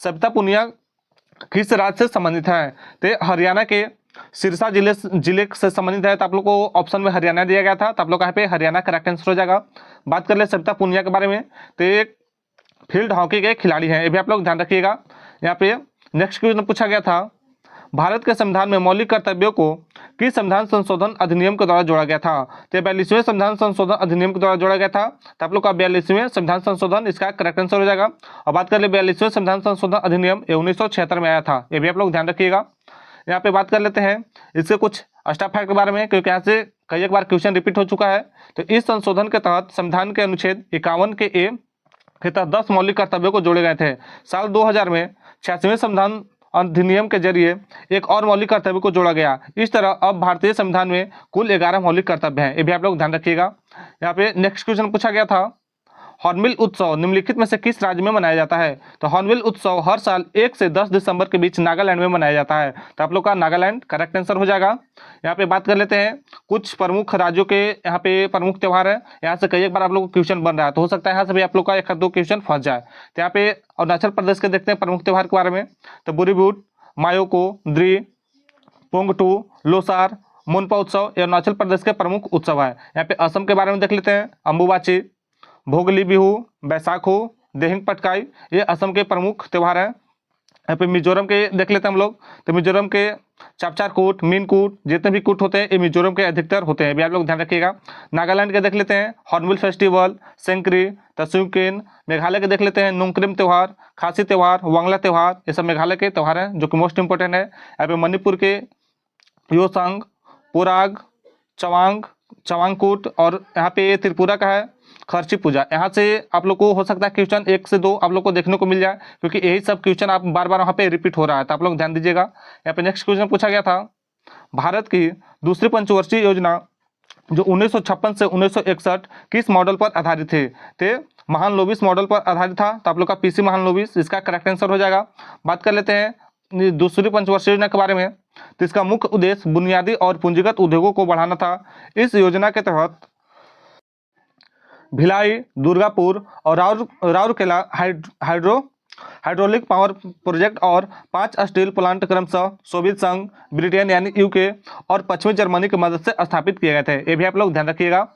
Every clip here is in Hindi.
सविता पुनिया किस राज्य से संबंधित है? तो हरियाणा के सिरसा जिले से संबंधित है। तो आप लोग को ऑप्शन में हरियाणा दिया गया था, तो आप लोग यहाँ पे हरियाणा करेक्ट आंसर हो जाएगा। बात कर ले सविता पुनिया के बारे में, तो एक फील्ड हॉकी के खिलाड़ी हैं, ये भी आप लोग ध्यान रखिएगा। यहाँ पे नेक्स्ट क्वेश्चन पूछा गया था, भारत के संविधान में मौलिक कर्तव्यों को किस संविधान संशोधन अधिनियम के द्वारा जोड़ा गया था? तो 42वें संविधान संशोधन अधिनियम के द्वारा जोड़ा गया था। तो आप लोग का 42वें संविधान संशोधन इसका करेक्ट आंसर हो जाएगा। और बात कर ले 42वें संविधान संशोधन अधिनियम 1976 में आया था, ये भी आप लोग ध्यान रखिएगा। यहाँ पे बात कर लेते हैं इसके कुछ स्टाफ फैक्ट के बारे में, क्योंकि यहाँ से कई एक बार क्वेश्चन रिपीट हो चुका है। तो इस संशोधन के तहत संविधान के अनुच्छेद 51 के ए के तहत 10 मौलिक कर्तव्यों को जोड़े गए थे। साल 2000 में 86वें संविधान अधिनियम के जरिए एक और मौलिक कर्तव्य को जोड़ा गया। इस तरह अब भारतीय संविधान में कुल 11 मौलिक कर्तव्य हैं, ये भी आप लोग ध्यान रखिएगा। यहाँ पे नेक्स्ट क्वेश्चन पूछा गया था, हॉर्नबिल उत्सव निम्नलिखित में से किस राज्य में मनाया जाता है? तो हॉर्नबिल उत्सव हर साल 1 से 10 दिसंबर के बीच नागालैंड में मनाया जाता है। तो आप लोग का नागालैंड करेक्ट आंसर हो जाएगा। यहाँ पे बात कर लेते हैं कुछ प्रमुख राज्यों के यहाँ पे प्रमुख त्यौहार है। यहाँ से कई एक बार आप लोग को क्वेश्चन बन रहा है, तो हो सकता है यहाँ से भी आप लोग का एक दो क्वेश्चन फंस जाए। तो यहाँ पे अरुणाचल प्रदेश के देखते हैं प्रमुख त्यौहार के बारे में। तो बुरीबूट, मायोको, द्री, पोंगटू, लोसार, मोनपा उत्सव ये अरुणाचल प्रदेश के प्रमुख उत्सव है। यहाँ पे असम के बारे में देख लेते हैं, अंबुबाची, भोगली बिहू, बैसाखो, देहिंग पटकाई ये असम के प्रमुख त्यौहार हैं। यहाँ पे मिजोरम के देख लेते हैं हम लोग। तो मिजोरम के चापचार कूट, मीन कूट जितने भी कूट होते हैं ये मिजोरम के अधिकतर होते हैं, भी आप लोग ध्यान रखिएगा। नागालैंड के देख लेते हैं हॉर्नबिल फेस्टिवल, सेंक्री, तसुकेन। मेघालय के देख लेते हैं नुंगक्रिम त्यौहार, खासी त्यौहार, वांगला त्यौहार, ये सब मेघालय के त्यौहार हैं जो कि मोस्ट इंपॉर्टेंट है। यहाँ पे मणिपुर के योसांग, पुराग, चवांगकूट और यहाँ पे त्रिपुरा का है खर्ची पूजा। यहाँ से आप लोग को हो सकता है क्वेश्चन 1 से 2 आप लोग को देखने को मिल जाए, क्योंकि यही सब क्वेश्चन आप बार बार वहाँ पे रिपीट हो रहा है, तो आप लोग ध्यान दीजिएगा। यहाँ पे नेक्स्ट क्वेश्चन पूछा गया था, भारत की दूसरी पंचवर्षीय योजना जो 1956 से 1961 किस मॉडल पर आधारित थे? तो महालनोबिस मॉडल पर आधारित था। तो आप लोग का पीसी महालनोबिस इसका करेक्ट आंसर हो जाएगा। बात कर लेते हैं दूसरी पंचवर्षीय योजना के बारे में। तो इसका मुख्य उद्देश्य बुनियादी और पूंजीगत उद्योगों को बढ़ाना था। इस योजना के तहत भिलाई, दुर्गापुर और राउरकेला हाइड्रोलिक पावर प्रोजेक्ट और 5 स्टील प्लांट क्रमशः सोवियत संघ, ब्रिटेन यानी यूके और पश्चिमी जर्मनी की मदद से स्थापित किए गए थे, ये भी आप लोग ध्यान रखिएगा।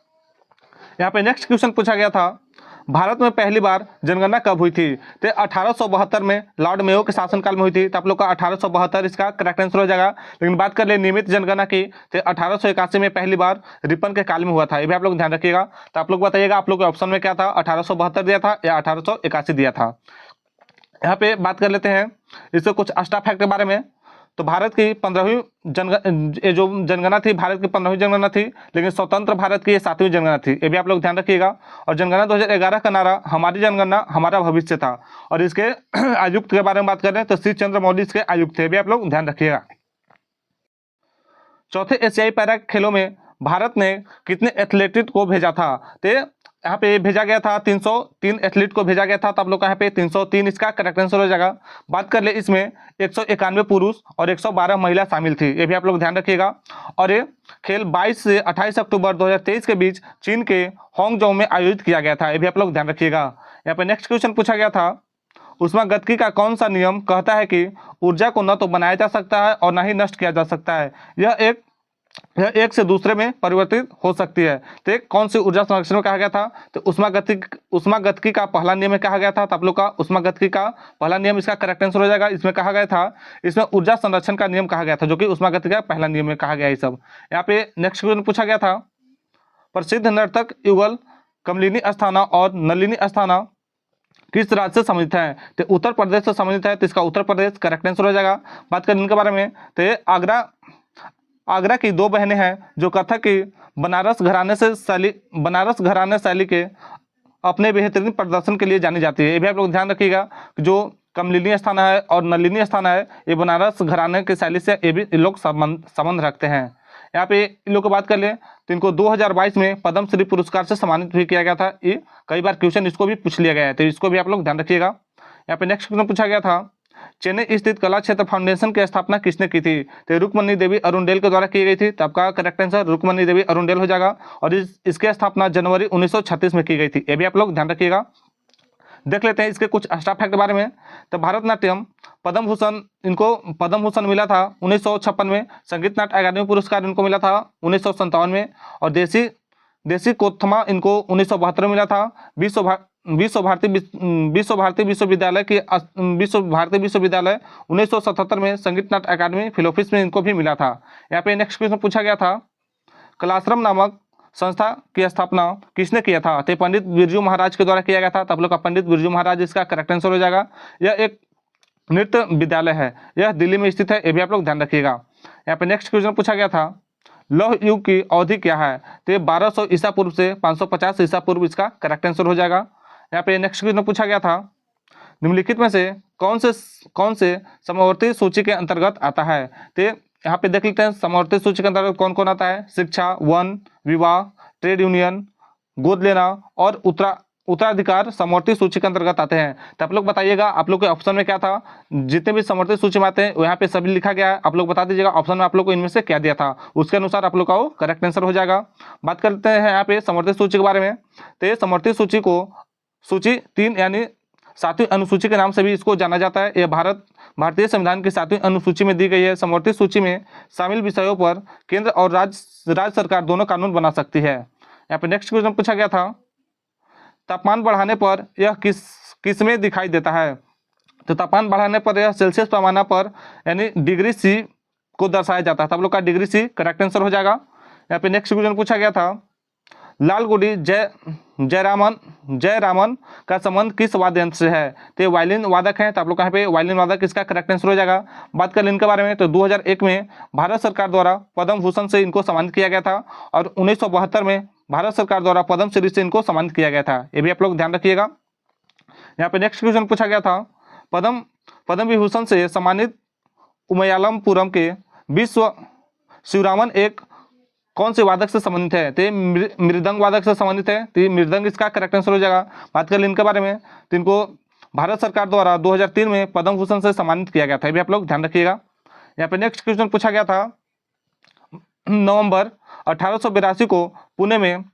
यहाँ पे नेक्स्ट क्वेश्चन पूछा गया था, भारत में पहली बार जनगणना कब हुई थी? तो 1872 में लॉर्ड मेयो के शासनकाल में हुई थी। तो आप लोग का 1872 इसका करेक्ट आंसर हो जाएगा। लेकिन बात कर ले नियमित जनगणना की, तो 1881 में पहली बार रिपन के काल में हुआ था, ये भी आप लोग ध्यान रखिएगा। तो आप लोग बताइएगा आप लोग के ऑप्शन में क्या था, 1872 दिया था या 1881 दिया था। यहाँ पे बात कर लेते हैं इससे कुछ स्टाफ फैक्ट के बारे में। तो भारत की 15वीं जो जनगणना थी, भारत की 15वीं जनगणना थी, लेकिन स्वतंत्र भारत की ये 7वीं जनगणना थी, ये भी आप लोग ध्यान रखिएगा। और जनगणना 2011 का नारा हमारी जनगणना हमारा भविष्य था। और इसके आयुक्त के बारे में बात करें तो श्री चंद्र मौली इसके आयुक्त थे, भी आप लोग ध्यान रखिएगा। चौथे एशियाई पैरा खेलों में भारत ने कितने एथलीट को भेजा था? तो यहाँ पे भेजा गया था 303 एथलीट को भेजा गया था। तो आप लोग का यहाँ पे 303 इसका करेक्ट आंसर हो जाएगा। बात कर ले इसमें 191 पुरुष और 112 महिला शामिल थी, ये भी आप लोग ध्यान रखिएगा। और ये खेल 22 से 28 अक्टूबर 2023 के बीच चीन के हांगझोउ में आयोजित किया गया था, ये भी आप लोग ध्यान रखिएगा। यहाँ पे नेक्स्ट क्वेश्चन पूछा गया था, ऊष्मागतिकी का कौन सा नियम कहता है कि ऊर्जा को न तो बनाया जा सकता है और न ही नष्ट किया जा सकता है, यह एक से दूसरे में परिवर्तित हो सकती है। तो एक कौन सी ऊर्जा संरक्षण में कहा गया था? तो ऊष्मागतिकी का पहला नियम में कहा गया था। तो आप लोग का ऊष्मागतिकी का पहला नियम इसका करेक्ट आंसर हो जाएगा। इसमें कहा गया था, इसमें ऊर्जा संरक्षण का नियम कहा गया था, जो कि ऊष्मागतिकी का पहला नियम में कहा गया। ये सब यहाँ पे नेक्स्ट क्वेश्चन पूछा गया था, प्रसिद्ध नर्तक युगल कमलिनी अस्थाना और नलिनी अस्थाना किस राज्य से संबंधित है? तो उत्तर प्रदेश से संबंधित है, तो इसका उत्तर प्रदेश करेक्ट आंसर हो जाएगा। बात करें इनके बारे में, तो आगरा की 2 बहनें हैं जो कथक की बनारस घराने शैली के अपने बेहतरीन प्रदर्शन के लिए जानी जाती है, ये भी आप लोग ध्यान रखिएगा। जो कमलिनी अस्थाना है और नलिनी अस्थाना है, ये बनारस घराने की शैली से ये भी लोग संबंध रखते हैं। यहाँ पे इन लोग को बात कर ले तो इनको 2022 में पद्म श्री पुरस्कार से सम्मानित भी किया गया था। ये कई बार क्वेश्चन इसको भी पूछ लिया गया है, तो इसको भी आप लोग ध्यान रखिएगा। यहाँ पे नेक्स्ट क्वेश्चन पूछा गया था, चेन्नई स्थित कला क्षेत्र फाउंडेशन की स्थापना किसने की थी? तो रुक्मणी देवी अरुणडेल के द्वारा की गई थी। तो आपका करेक्ट आंसर रुक्मणी देवी अरुणडेल हो जाएगा। और इसकी स्थापना जनवरी 1936 में की गई थी, ये भी आप लोग ध्यान रखिएगा। देख लेते हैं इसके कुछ एक्स्ट्रा फैक्ट के बारे में। तो भारतनाट्यम पद्म भूषण, इनको पद्म भूषण मिला था 1956 में। संगीत नाट्य अकादमी पुरस्कार इनको मिला था 1957 में। और देसी कोत्थमा इनको 1972 में मिला था। विश्व भारती विश्वविद्यालय 1977 में। संगीत नाट्य अकादमी फिलोफिस में इनको भी मिला था। यहाँ पे नेक्स्ट क्वेश्चन पूछा गया था, कलाश्रम नामक संस्था की स्थापना किसने किया था? तो पंडित बिरजू महाराज के द्वारा किया गया था। तो आप लोग का पंडित बिरजू महाराज इसका करेक्ट आंसर हो जाएगा। यह एक नृत्य विद्यालय है, यह दिल्ली में स्थित है, ये भी आप लोग ध्यान रखिएगा। यहाँ पे नेक्स्ट क्वेश्चन पूछा गया था, लौह युग की अवधि क्या है? तो ये 1200 ईसा पूर्व से 550 ईसा पूर्व इसका करेक्ट आंसर हो जाएगा। यहाँ पे नेक्स्ट क्वेश्चन पूछा गया था, निम्नलिखित में से कौन से समवर्ती सूची के अंतर्गत आता है? तो यहाँ पे देख लेते हैं समवर्ती सूची के अंतर्गत कौन कौन आता है। शिक्षा, वन, विवाह, ट्रेड यूनियन, गोद लेना और उत्तराधिकार समवर्ती सूची के अंतर्गत आते हैं। तो आप लोग बताइएगा, आप लोग के ऑप्शन में क्या था? जितने भी समवर्ती सूची में आते हैं यहाँ पे सभी लिखा गया है। आप लोग बता दीजिएगा ऑप्शन में आप लोग को इनमें से क्या दिया था, उसके अनुसार आप लोग का वो करेक्ट आंसर हो जाएगा। बात करते हैं यहाँ पे समवर्ती सूची के बारे में। तो ये समवर्ती सूची को सूची 3 यानी 7वीं अनुसूची के नाम से भी इसको जाना जाता है। यह भारतीय संविधान की 7वीं अनुसूची में दी गई है। समवर्ती सूची में शामिल विषयों पर केंद्र और राज्य सरकार दोनों कानून बना सकती है। यहाँ पे नेक्स्ट क्वेश्चन पूछा गया था, तापमान बढ़ाने पर यह किस में दिखाई देता है? तो तापमान बढ़ाने पर यह सेल्सियस पैमाना पर यानी डिग्री सी को दर्शाया जाता है। तो आप लोग का डिग्री सी करेक्ट आंसर हो जाएगा। यहाँ पे नेक्स्ट क्वेश्चन पूछा गया था, लालगुडी जयरामन का संबंध किस वाद्य यंत्र से है? तो ये वायलिन वादक हैं। तो आप लोग कहाँ पे वायलिन वादक इसका करेक्ट आंसर हो जाएगा। बात कर लें इनके बारे में, तो 2001 में भारत सरकार द्वारा पद्म भूषण से इनको सम्मानित किया गया था और 1972 में भारत सरकार द्वारा पद्म श्री से इनको सम्मानित किया गया था। ये भी आप लोग ध्यान रखिएगा। यहाँ पे नेक्स्ट क्वेश्चन पूछा गया था, पद्म विभूषण से सम्मानित उमयालमपुरम के विश्व शिवरामन एक कौन से वादक से संबंधित है? तो ये मृदंग वादक से संबंधित है। तो ये मृदंग इसका करेक्ट आंसर हो जाएगा। बात कर लें इनके बारे में, तो इनको भारत सरकार द्वारा 2003 में पद्म भूषण से सम्मानित किया गया था। ये भी आप लोग ध्यान रखिएगा। यहाँ पे नेक्स्ट क्वेश्चन पूछा गया था, नवंबर 1882 को पुणे में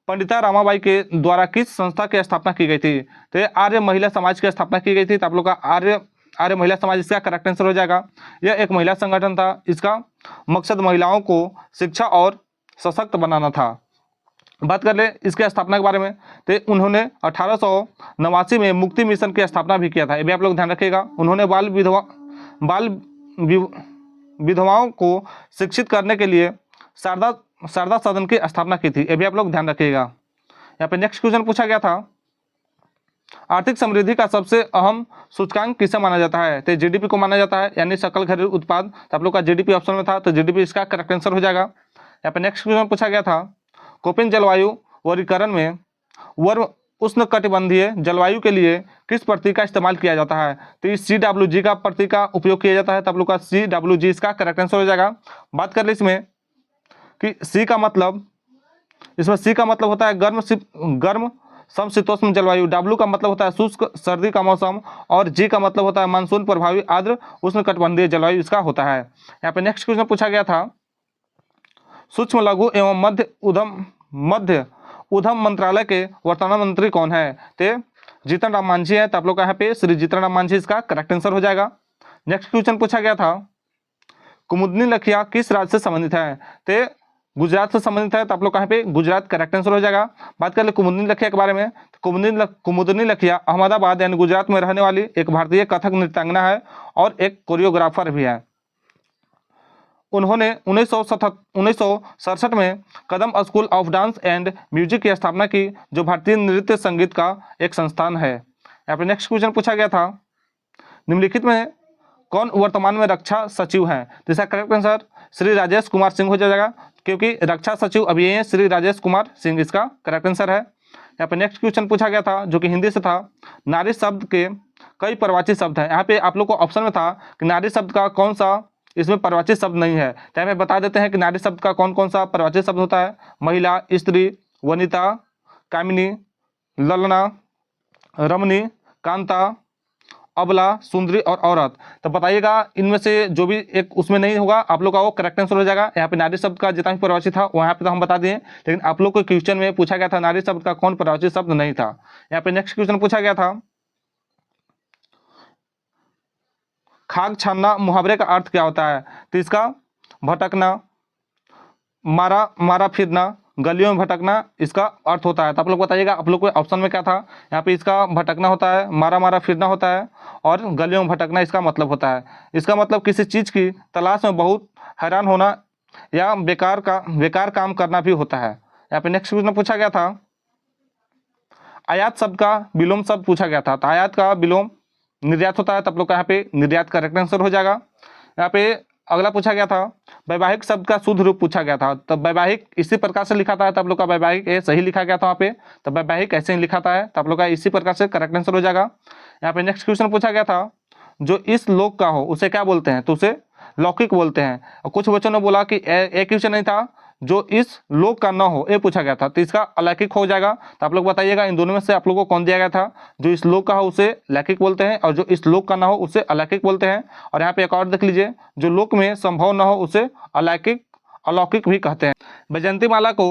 पंडिता रामाबाई के द्वारा किस संस्था की स्थापना की गई थी? तो ये आर्य महिला समाज की स्थापना की गई थी। तो आप लोग का आर्य महिला समाज इसका करेक्ट आंसर हो जाएगा। यह एक महिला संगठन था, इसका मकसद महिलाओं को शिक्षा और सशक्त बनाना था। बात कर ले इसके स्थापना के बारे में, तो उन्होंने 1889 में मुक्ति मिशन की स्थापना भी किया था। ये भी आप लोग ध्यान रखिएगा। उन्होंने बाल विधवाओं को शिक्षित करने के लिए शारदा सदन की स्थापना की थी। ये भी आप लोग ध्यान रखिएगा। यहाँ पे नेक्स्ट क्वेश्चन पूछा गया था, आर्थिक समृद्धि का सबसे अहम सूचकांक किसे माना जाता है? तो जीडीपी को माना जाता है, यानी सकल घरेलू उत्पाद। तो आप लोग का जीडीपी ऑप्शन में था, तो जीडीपी इसका करेक्ट आंसर हो जाएगा। यहाँ पे नेक्स्ट क्वेश्चन पूछा गया था, कोपेन जलवायु वर्गीकरण में वर्म उष्णकटिबंधीय जलवायु के लिए किस प्रतीक का इस्तेमाल किया जाता है? तो इस CWG का प्रतीक का उपयोग किया जाता है। तो आप लोग का CWG इसका करेक्ट आंसर हो जाएगा। बात कर ले इसमें कि सी का मतलब होता है गर्म समशीतोष्ण जलवायु, W का मतलब होता है शुष्क सर्दी का मौसम और G का मतलब होता है मानसून प्रभावी आर्द्र उष्णकटिबंधीय जलवायु इसका होता है। यहाँ पे नेक्स्ट क्वेश्चन पूछा गया था, सूक्ष्म लघु एवं मध्य उद्यम मंत्रालय के वर्तमान मंत्री कौन है? तो जीतन राम मांझी है। तो आप लोग का यहाँ पे श्री जीतन राम मांझी इसका करेक्ट आंसर हो जाएगा। नेक्स्ट क्वेश्चन पूछा गया था, कुमुदनी लखिया किस राज्य से संबंधित है? तो गुजरात से संबंधित है। तो आप लोग कहाँ पे गुजरात करेक्ट आंसर हो जाएगा। बात कर ले कुमुदनी लखिया के बारे में, कुमुदनी लखिया अहमदाबाद यानी गुजरात में रहने वाली एक भारतीय कथक नृत्यांगना है और एक कोरियोग्राफर भी है। उन्होंने 1967 में Kadam school of dance and music की स्थापना की, जो भारतीय नृत्य संगीत का एक संस्थान है। यहाँ पे नेक्स्ट क्वेश्चन पूछा गया था, निम्नलिखित में कौन वर्तमान में रक्षा सचिव है? तो इसका करेक्ट आंसर श्री राजेश कुमार सिंह हो जाएगा, क्योंकि रक्षा सचिव अभी ये श्री राजेश कुमार सिंह इसका करेक्ट आंसर है। यहाँ पे नेक्स्ट क्वेश्चन पूछा गया था, जो कि हिंदी से था, नारी शब्द के कई पर्यायवाची शब्द हैं। यहाँ पे आप लोग को ऑप्शन में था कि नारी शब्द का कौन सा इसमें पर्यायवाची शब्द नहीं है। तो हमें बता देते हैं कि नारी शब्द का कौन कौन सा पर्यायवाची शब्द होता है। महिला, स्त्री, वनिता, कामिनी, ललना, रमणी, कांता अबला, सुंदरी और औरत। तो बताइएगा इनमें से जो भी एक उसमें नहीं होगा आप लोग का वो करेक्ट आंसर हो जाएगा। यहाँ पे नारी शब्द का जितना भी परिभाषित था वहाँ पे तो हम बता दिए, लेकिन आप लोग को क्वेश्चन में पूछा गया था नारी शब्द का कौन परिभाषित शब्द नहीं था। यहाँ पे नेक्स्ट क्वेश्चन पूछा गया था, खाक छानना मुहावरे का अर्थ क्या होता है? तो इसका भटकना, मारा मारा फिरना, गलियों में भटकना इसका अर्थ होता है। तो आप लोग बताइएगा आप लोग को ऑप्शन में क्या था? यहाँ पे इसका भटकना होता है, मारा मारा फिरना होता है और गलियों में भटकना इसका मतलब होता है। इसका मतलब किसी चीज़ की तलाश में बहुत हैरान होना या बेकार काम करना भी होता है। यहाँ पे नेक्स्ट क्वेश्चन पूछा गया था, आयात शब्द का विलोम शब्द पूछा गया था। तो आयात का विलोम निर्यात होता है। तो आप लोग का यहाँ पे निर्यात करेक्ट आंसर हो जाएगा। यहाँ पे अगला पूछा गया था, वैवाहिक शब्द का शुद्ध रूप पूछा गया था। तब वैवाहिक इसी प्रकार से लिखा था, तब लोग का वैवाहिक ये सही लिखा गया था वहाँ पे। तब वैवाहिक ऐसे ही लिखा था है, तब लोग का इसी प्रकार से करेक्ट आंसर हो जाएगा। यहाँ पे नेक्स्ट क्वेश्चन पूछा गया था, जो इस लोक का हो उसे क्या बोलते हैं? तो उसे लौकिक बोलते हैं। और कुछ बच्चों ने बोला कि एक क्वेश्चन नहीं था, जो इस लोक का न हो ये पूछा गया था, तो इसका अलौकिक हो जाएगा। तो आप लोग बताइएगा इन दोनों में से आप लोगों को कौन दिया गया था? जो इस लोक का हो उसे लौकिक बोलते हैं और जो इस लोक का ना हो उसे अलौकिक बोलते हैं। और यहाँ पे एक और देख लीजिए, जो लोक में संभव न हो उसे अलौकिक भी कहते हैं। वैजयंती माला को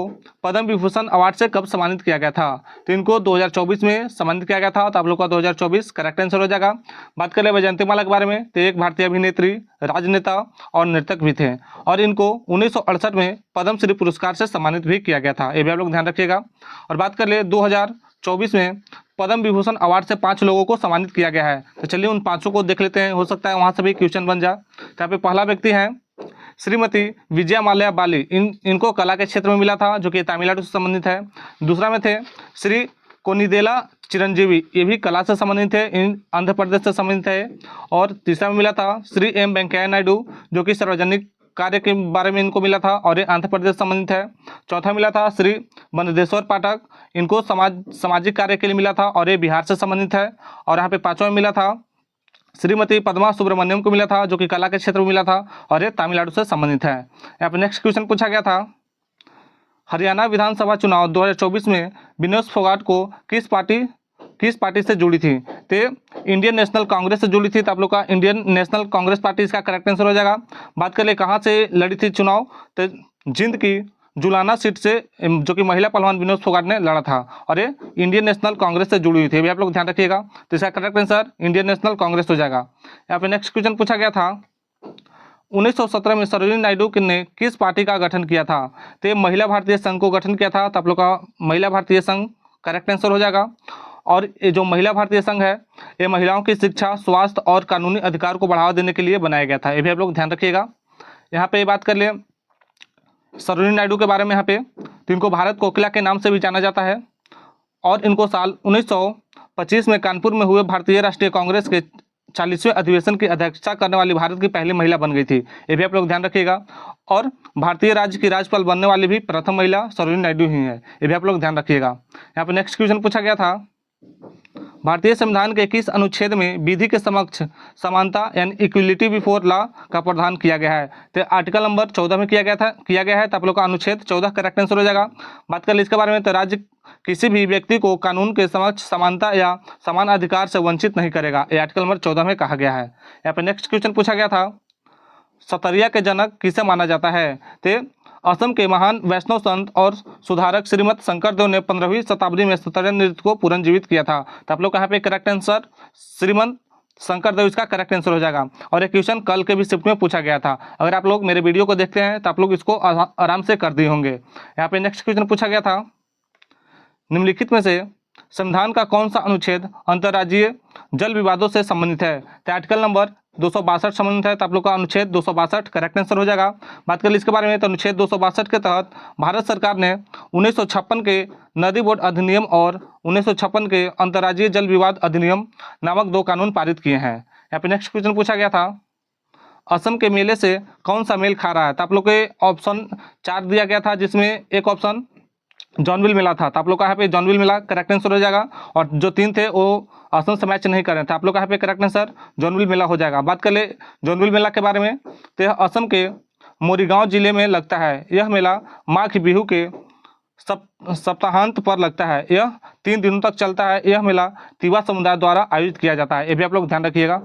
पद्म विभूषण अवार्ड से कब सम्मानित किया गया था? तो इनको 2024 में सम्मानित किया गया था। तो आप लोग का 2024 करेक्ट आंसर हो जाएगा। बात करें वैजयंती माला के बारे में, तो एक भारतीय अभिनेत्री, राजनेता और नर्तक भी थे और इनको 1968 में पद्मश्री पुरस्कार से सम्मानित भी किया गया था। ये भी आप लोग ध्यान रखिएगा। और बात कर ले 2024 में पद्म विभूषण अवार्ड से 5 लोगों को सम्मानित किया गया है। तो चलिए उन 5 को देख लेते हैं, हो सकता है वहाँ से भी क्वेश्चन बन जाए। तो यहाँ पे पहला व्यक्ति है श्रीमती विजया माल्या बाली, इनको कला के क्षेत्र में मिला था, जो कि तमिलनाडु से संबंधित है। दूसरा में थे श्री कोनिदेला चिरंजीवी, ये भी कला से संबंधित है, इन आंध्र प्रदेश से संबंधित है। और तीसरा में मिला था श्री एम वेंकैया नायडू, जो कि सार्वजनिक कार्य के बारे में इनको मिला था और ये आंध्र प्रदेश से संबंधित है। चौथा मिला था श्री बंदेश्वर पाठक, इनको सामाजिक कार्य के लिए मिला था और ये बिहार से संबंधित है। और यहाँ पे पांचवा में मिला था श्रीमती पद्मा सुब्रमण्यम को मिला था, जो कि कला के क्षेत्र में मिला था और ये तमिलनाडु से संबंधित है। यहाँ पे नेक्स्ट क्वेश्चन पूछा गया था, हरियाणा विधानसभा चुनाव 2024 में विनोद फोगाट को किस पार्टी से जुड़ी थी? तो इंडियन नेशनल कांग्रेस से जुड़ी थी। तो आप लोग का इंडियन नेशनल कांग्रेस पार्टी इसका करेक्ट आंसर हो जाएगा। बात कर ले कहाँ से लड़ी थी चुनाव, तो जिंद की जुलाना सीट से, जो कि महिला पहलवान विनोद फोगाट ने लड़ा था और ये इंडियन नेशनल कांग्रेस से जुड़ी हुई थी। अभी आप लोग ध्यान रखिएगा। तो इसका correct answer Indian national Congress हो जाएगा। यहाँ पे नेक्स्ट क्वेश्चन पूछा गया था, 1917 में सरोजिनी नायडू ने किस पार्टी का गठन किया था? तो ये महिला भारतीय संघ को गठन किया था। तो आप लोग का महिला भारतीय संघ करेक्ट आंसर हो जाएगा। और ये जो महिला भारतीय संघ है ये महिलाओं की शिक्षा, स्वास्थ्य और कानूनी अधिकार को बढ़ावा देने के लिए बनाया गया था। ये भी आप लोग ध्यान रखिएगा। यहाँ पे बात कर ले सरोजिनी नायडू के बारे में, यहाँ पे तो इनको भारत कोकिला के नाम से भी जाना जाता है और इनको साल 1925 में कानपुर में हुए भारतीय राष्ट्रीय कांग्रेस के 40वें अधिवेशन की अध्यक्षता करने वाली भारत की पहली महिला बन गई थी। ये भी आप लोग ध्यान रखिएगा। और भारतीय राज्य की राज्यपाल बनने वाली भी प्रथम महिला सरोजिनी नायडू ही है। ये भी आप लोग ध्यान रखिएगा। यहाँ पे नेक्स्ट क्वेश्चन पूछा गया था, भारतीय संविधान के किस अनुच्छेद में विधि के समक्ष समानता यानी इक्वलिटी बिफोर लॉ का प्रावधान किया गया है? तो आर्टिकल नंबर 14 में किया गया है। तो आप लोग का अनुच्छेद 14 करेक्ट आंसर हो जाएगा। बात कर ले इसके बारे में, तो राज्य किसी भी व्यक्ति को कानून के समक्ष समानता या समान अधिकार से वंचित नहीं करेगा, ये आर्टिकल नंबर 14 में कहा गया है। यहाँ पे नेक्स्ट क्वेश्चन पूछा गया था, सतरिया के जनक किसे माना जाता है? तो असम के महान वैष्णव संत और सुधारक श्रीमद शंकरदेव ने 15वीं शताब्दी में सतरिया नृत्य को पुनर्जीवित किया था। तो आप लोग यहाँ पे करेक्ट आंसर श्रीमद शंकरदेव इसका करेक्ट आंसर हो जाएगा। और ये क्वेश्चन कल के भी शिफ्ट में पूछा गया था। अगर आप लोग मेरे वीडियो को देखते हैं तो आप लोग इसको आराम से कर दिए होंगे। यहाँ पे नेक्स्ट क्वेश्चन पूछा गया था, निम्नलिखित में से संविधान का कौन सा अनुच्छेद अंतर्राज्यीय जल विवादों से संबंधित है? तो आर्टिकल नंबर 262 संबंधित है। तो आप लोग का अनुच्छेद 262 करेक्ट आंसर हो जाएगा। बात करें इसके बारे में, तो अनुच्छेद 262 के तहत भारत सरकार ने 1956 के नदी बोर्ड अधिनियम और 1956 के अंतर्राज्यीय जल विवाद अधिनियम नामक 2 कानून पारित किए हैं। यहाँ पे नेक्स्ट क्वेश्चन पूछा गया था, असम के मेले से कौन सा मेल खा रहा है? तो आप लोग के ऑप्शन 4 दिया गया था, जिसमें एक ऑप्शन जॉनविल मेला था। तो आप लोग का यहाँ पे जॉनविल मेला करेक्ट आंसर हो जाएगा। और जो 3 थे वो असम से मैच नहीं कर रहे थे। आप लोग का यहाँ पे करेक्ट आंसर जॉनविल मेला हो जाएगा। बात कर ले जॉनविल मेला के बारे में, तो यह असम के मोरीगांव जिले में लगता है। यह मेला माघ बिहू के सप्ताहांत पर लगता है। यह 3 दिनों तक चलता है। यह मेला तिवा समुदाय द्वारा आयोजित किया जाता है। ये भी आप लोग ध्यान रखिएगा।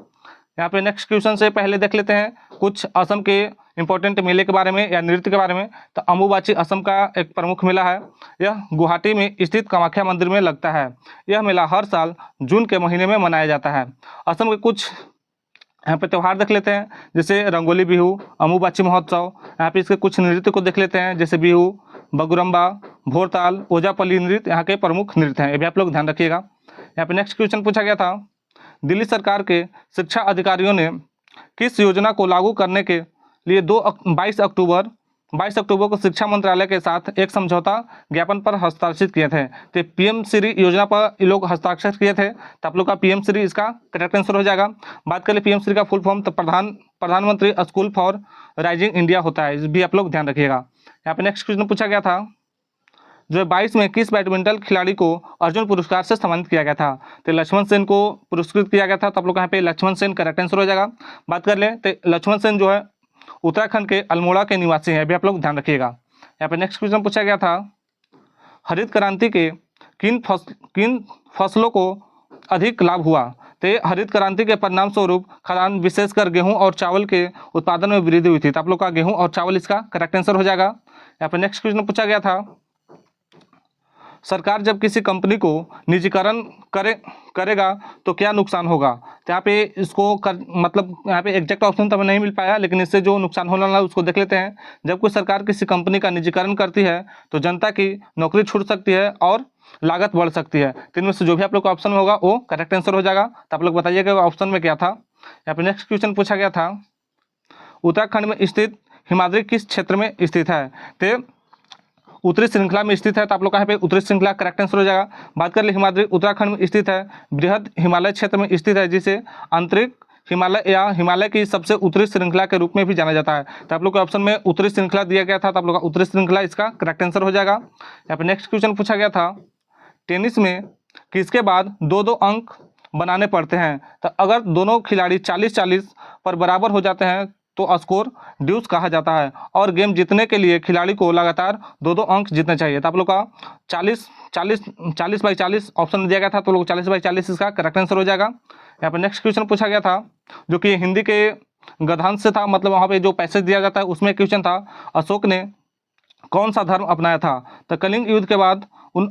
यहाँ पे नेक्स्ट क्वेश्चन से पहले देख लेते हैं कुछ असम के इंपॉर्टेंट मेले के बारे में या नृत्य के बारे में। तो अम्बुबाची असम का एक प्रमुख मेला है। यह गुवाहाटी में स्थित कामाख्या मंदिर में लगता है। यह मेला हर साल जून के महीने में मनाया जाता है। असम के कुछ यहाँ पे त्यौहार देख लेते हैं, जैसे रंगोली बिहू, अम्बुबाची महोत्सव। यहाँ पे इसके कुछ नृत्य को देख लेते हैं, जैसे बिहू, बगुरम्बा, भोरताल, ओजापल्ली नृत्य यहाँ के प्रमुख नृत्य हैं। ये भी आप लोग ध्यान रखिएगा। यहाँ पे नेक्स्ट क्वेश्चन पूछा गया था, दिल्ली सरकार के शिक्षा अधिकारियों ने किस योजना को लागू करने के लिए 22 अक्टूबर को शिक्षा मंत्रालय के साथ एक समझौता ज्ञापन पर हस्ताक्षर किए थे। तो पीएम श्री योजना पर ये लोग हस्ताक्षर किए थे। तो आप लोग का पीएम श्री इसका करेक्ट आंसर हो जाएगा। बात करें पीएम श्री का फुल फॉर्म, तो प्रधानमंत्री स्कूल फॉर राइजिंग इंडिया होता है। इस भी आप लोग ध्यान रखिएगा। यहाँ पे नेक्स्ट क्वेश्चन पूछा गया था, जो 22 में किस बैडमिंटन खिलाड़ी को अर्जुन पुरस्कार से सम्मानित किया गया था। तो लक्ष्मण सेन को पुरस्कृत किया गया था। तो आप लोग यहाँ पे लक्ष्मण सेन करेक्ट आंसर हो जाएगा। बात कर ले तो लक्ष्मण सेन जो है उत्तराखंड के अल्मोड़ा के निवासी हैं। अभी आप लोग ध्यान रखिएगा। यहाँ पे नेक्स्ट क्वेश्चन पूछा गया था, हरित क्रांति के किन फसलों को अधिक लाभ हुआ। तो हरित क्रांति के परिणाम स्वरूप खाद्यान्न विशेषकर गेहूं और चावल के उत्पादन में वृद्धि हुई थी। तो आप लोग का गेहूं और चावल इसका करेक्ट आंसर हो जाएगा। यहाँ पे नेक्स्ट क्वेश्चन पूछा गया था, सरकार जब किसी कंपनी को निजीकरण करेगा तो क्या नुकसान होगा। तो यहाँ पे इसको मतलब यहाँ पे एग्जैक्ट ऑप्शन तो हमें नहीं मिल पाया, लेकिन इससे जो नुकसान होने वाला है उसको देख लेते हैं। जब कोई सरकार किसी कंपनी का निजीकरण करती है तो जनता की नौकरी छूट सकती है और लागत बढ़ सकती है। तो इनमें से जो भी आप लोग का ऑप्शन होगा वो करेक्ट आंसर हो जाएगा। तो आप लोग बताइएगा ऑप्शन में क्या था। यहाँ पे नेक्स्ट क्वेश्चन पूछा गया था, उत्तराखंड में स्थित हिमाद्री किस क्षेत्र में स्थित है। तो उत्तरी श्रृंखला में स्थित है। तो आप लोग यहाँ पे उत्तरी श्रृंखला करेक्ट आंसर हो जाएगा। बात कर ले हिमाद्री उत्तराखंड में स्थित है, बृहद हिमालय क्षेत्र में स्थित है, जिसे आंतरिक हिमालय या हिमालय की सबसे उत्तरी श्रृंखला के रूप में भी जाना जाता है। तो आप लोग के ऑप्शन में उत्तरी श्रृंखला दिया गया था। तो आप लोग का उत्तरी श्रृंखला इसका करेक्ट आंसर हो जाएगा। यहाँ पे नेक्स्ट क्वेश्चन पूछा गया था, टेनिस में किसके बाद 2-2 अंक बनाने पड़ते हैं। तो अगर दोनों खिलाड़ी 40-40 पर बराबर हो जाते हैं तो स्कोर ड्यूस कहा जाता है, और गेम जीतने के लिए खिलाड़ी को लगातार 2-2 अंक जीतने चाहिए। तो आप लोग का 40/40 ऑप्शन दिया गया था। तो लोग 40/40 इसका करेक्ट आंसर हो जाएगा। यहाँ पर नेक्स्ट क्वेश्चन पूछा गया था, जो कि हिंदी के गद्यांश से था, मतलब वहाँ पे जो पैसेज दिया जाता है उसमें क्वेश्चन था, अशोक ने कौन सा धर्म अपनाया था। तो कलिंग युद्ध के बाद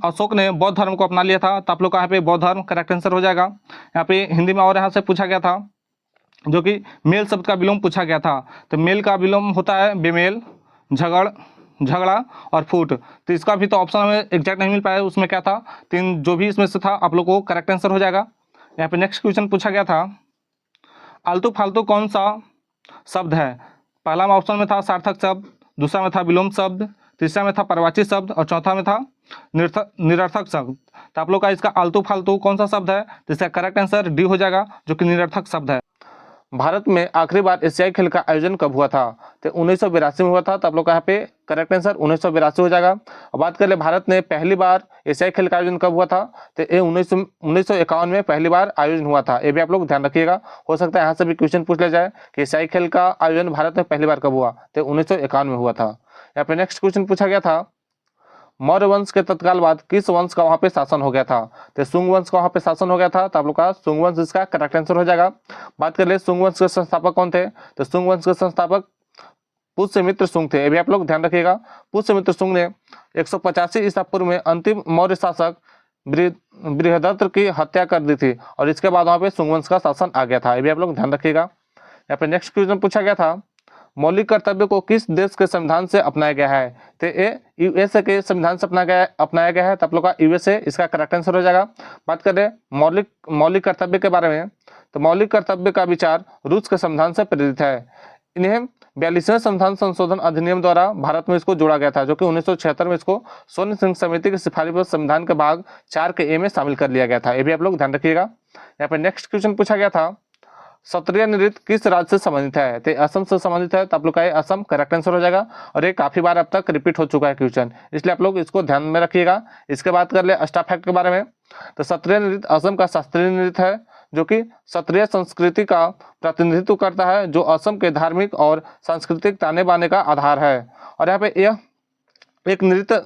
अशोक ने बौद्ध धर्म को अपना लिया था। तो आप लोग का यहाँ पे बौद्ध धर्म करेक्ट आंसर हो जाएगा। यहाँ पे हिंदी में और यहाँ से पूछा गया था, जो कि मेल शब्द का विलोम पूछा गया था। तो मेल का विलोम होता है बेमेल, झगड़ा और फूट। तो इसका भी तो ऑप्शन हमें एग्जैक्ट नहीं मिल पाया, उसमें क्या था, तीन जो भी इसमें से था आप लोग को करेक्ट आंसर हो जाएगा। यहाँ पे नेक्स्ट क्वेश्चन पूछा गया था, आलतू फालतू कौन सा शब्द है। पहला ऑप्शन में था सार्थक शब्द, दूसरा में था विलोम शब्द, तीसरा में था परवाची शब्द और चौथा में था निरर्थक शब्द। तो आप लोग का इसका आलतू फालतू कौन सा शब्द है, तो इसका करेक्ट आंसर डी हो जाएगा, जो कि निरर्थक शब्द है। भारत में आखिरी बार एशियाई खेल का आयोजन कब हुआ था। तो 1982 में हुआ था। तो आप लोग का यहाँ पे करेक्ट आंसर 1982 हो जाएगा। और बात कर ले भारत ने पहली बार एशियाई खेल का आयोजन कब हुआ था। तो ये 1951 में पहली बार आयोजन हुआ था। ये भी आप लोग ध्यान रखिएगा। हो सकता है यहाँ से भी क्वेश्चन पूछ लिया जाए कि एशियाई खेल का आयोजन भारत में पहली बार कब हुआ। तो 1951 में हुआ था। यहाँ पे नेक्स्ट क्वेश्चन पूछा गया था, मौर्य वंश के तत्काल बाद किस वंश का वहां पे शासन हो गया था। तो सुंग वंश का वहां पे शासन हो गया था। तो आप लोग का सुंग वंश इसका करेक्ट आंसर हो जाएगा। बात कर ले सुंग वंश के संस्थापक कौन थे। तो सुंग वंश के संस्थापक पुष्यमित्र सुंग थे। ये भी आप लोग ध्यान रखिएगा। पुष्यमित्र सुंग ने 185 ईसा पूर्व में अंतिम मौर्य शासक बृहदत्त की हत्या कर दी थी, और इसके बाद वहां पे सुंग वंश का शासन आ गया था। ये भी आप लोग ध्यान रखिएगा। यहाँ पे नेक्स्ट क्वेश्चन पूछा गया था, मौलिक कर्तव्य को किस देश के संविधान से अपनाया गया है। तो ये यूएसए के संविधान से अपनाया गया है। तो आप लोग का यूएसए इसका करेक्ट आंसर हो जाएगा। बात करें मौलिक कर्तव्य के बारे में, तो मौलिक कर्तव्य का विचार रूस के संविधान से प्रेरित है। इन्हें 42वें संविधान संशोधन अधिनियम द्वारा भारत में इसको जोड़ा गया था, जो कि 1976 में इसको सोन सिंह समिति की सिफारिश पर संविधान के भाग 4 के ए में शामिल कर लिया गया था। ये भी आप लोग ध्यान रखिएगा। यहाँ पे नेक्स्ट क्वेश्चन पूछा गया था, क्षत्रिय नृत्य किस राज्य से संबंधित है। तो असम से संबंधित है। तो आप लोग का असम करेक्ट आंसर हो जाएगा, और ये काफी बार अब तक रिपीट हो चुका है क्वेश्चन, इसलिए आप लोग इसको ध्यान में रखिएगा। इसके बाद कर ले एक्स्ट्रा फैक्ट के बारे में, तो क्षत्रिय नृत्य असम का शास्त्रीय नृत्य है, जो कि क्षत्रिय संस्कृति का प्रतिनिधित्व करता है, जो असम के धार्मिक और सांस्कृतिक ताने बाने का आधार है। और यहाँ पे यह एक नृत्य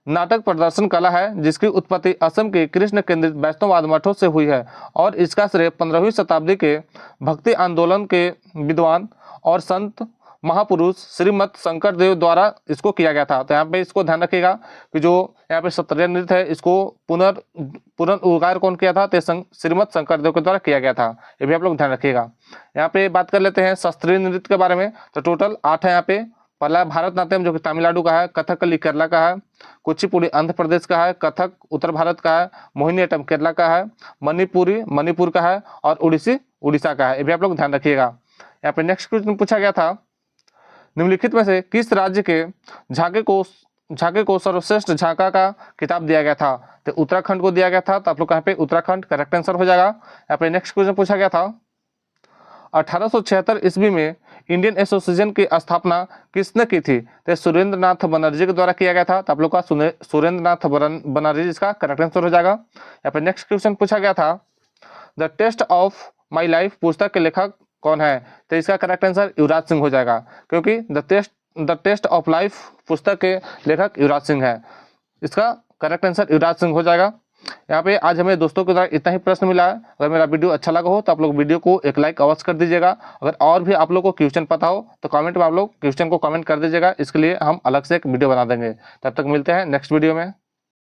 नाटक प्रदर्शन कला है जिसकी उत्पत्ति असम के कृष्ण केंद्रित वैष्णववाद मठों से हुई है और इसका श्रेय 15वीं शताब्दी के भक्ति आंदोलन के विद्वान और संत महापुरुष श्रीमद शंकरदेव द्वारा इसको किया गया था। तो यहाँ पे इसको ध्यान रखिएगा कि जो यहाँ पे सत्रिय नृत्य है इसको पुनर्उद्धार कौन किया था, तो श्रीमद शंकरदेव के द्वारा किया गया था। ये भी आप लोग ध्यान रखिएगा। यहाँ पे बात कर लेते हैं शास्त्रीय नृत्य के बारे में। तो टोटल 8 है यहाँ पे। पहला है भारतनाट्यम जो कि तमिलनाडु का है, कथकली केरला का है, कुचिपुड़ी आंध्र प्रदेश का है, कथक उत्तर भारत का है, मोहिनीअट्टम केरला का है, मणिपुरी मणिपुर का है और उड़ीसी उड़ीसा का है। ये भी आप लोग ध्यान रखिएगा। यहाँ पे नेक्स्ट क्वेश्चन पूछा गया था, निम्नलिखित में से किस राज्य के झांके को सर्वश्रेष्ठ झांका का खिताब दिया गया था? तो उत्तराखंड को दिया गया था। तो आप लोग यहाँ पे उत्तराखंड करेक्ट आंसर हो जाएगा। यहाँ पे नेक्स्ट क्वेश्चन पूछा गया था, 1876 ईस्वी में इंडियन एसोसिएशन की स्थापना किसने की थी? तो सुरेंद्र नाथ बनर्जी के द्वारा किया गया था। तो आप लोग का सुरेंद्र नाथ बनर्जी इसका करेक्ट आंसर हो जाएगा। यहाँ पे नेक्स्ट क्वेश्चन पूछा गया था, the test of my life पुस्तक के लेखक कौन है? तो इसका करेक्ट आंसर युवराज सिंह हो जाएगा, क्योंकि द टेस्ट ऑफ लाइफ पुस्तक के लेखक युवराज सिंह है। इसका करेक्ट आंसर युवराज सिंह हो जाएगा। यहाँ पे आज हमें दोस्तों के द्वारा इतना ही प्रश्न मिला है। अगर मेरा वीडियो अच्छा लगा हो तो आप लोग वीडियो को एक लाइक अवश्य कर दीजिएगा। अगर और भी आप लोग को क्वेश्चन पता हो तो कमेंट में आप लोग क्वेश्चन को कमेंट कर दीजिएगा। इसके लिए हम अलग से एक वीडियो बना देंगे। तब तक मिलते हैं नेक्स्ट वीडियो में।